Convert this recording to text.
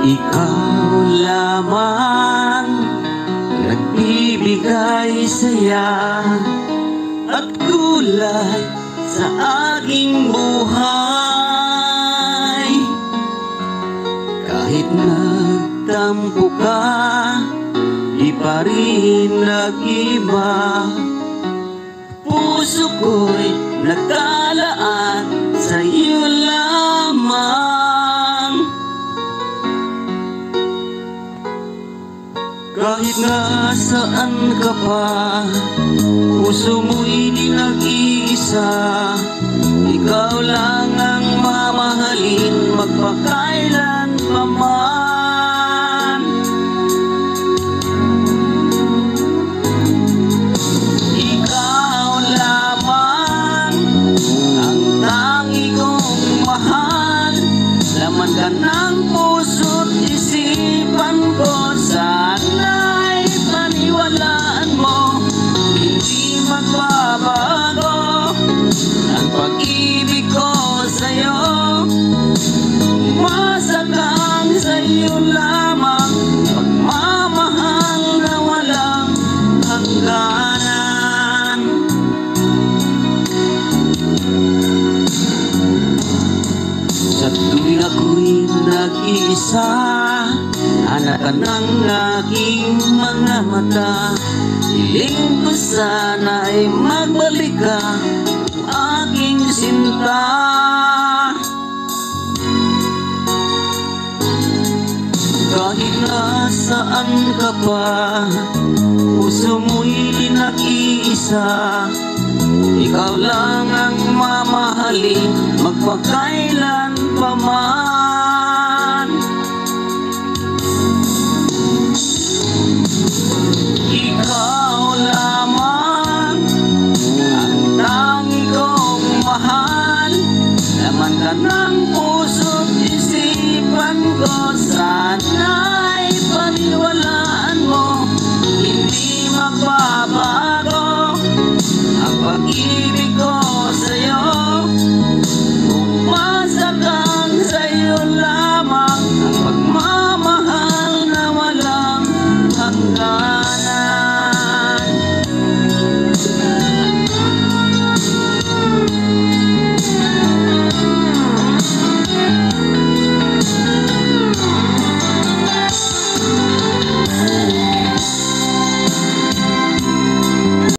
Ikaw lamang nagbibigay saya at kulay sa aking buhay. Kahit nagtampo ka, di pa rin nag-iba. Puso ko'y nagkalaan sa iyo lamang. Kahit nasaan ka pa, puso mo'y di nag-iisa. Ikaw lang ang mamahalin magpakailan pa man. Ikaw lamang ang tangi kong mahal. Laman ka ng puso't isipan ko. Sana'y paniwalaan mo, hindi magbabago ang pag-ibig ko sa'yo. Umasa kang sa'yo lamang, pagmamahal na walang hangganan. Sa tuwing ako'y nag-iisa, anak ka ng aking mga mata. Hiling ko sana'y magbalik ka, aking sinta. Kahit nasaan ka pa, puso mo'y di nag-iisa. Ikaw lang ang mamahalin magpakailan pa man.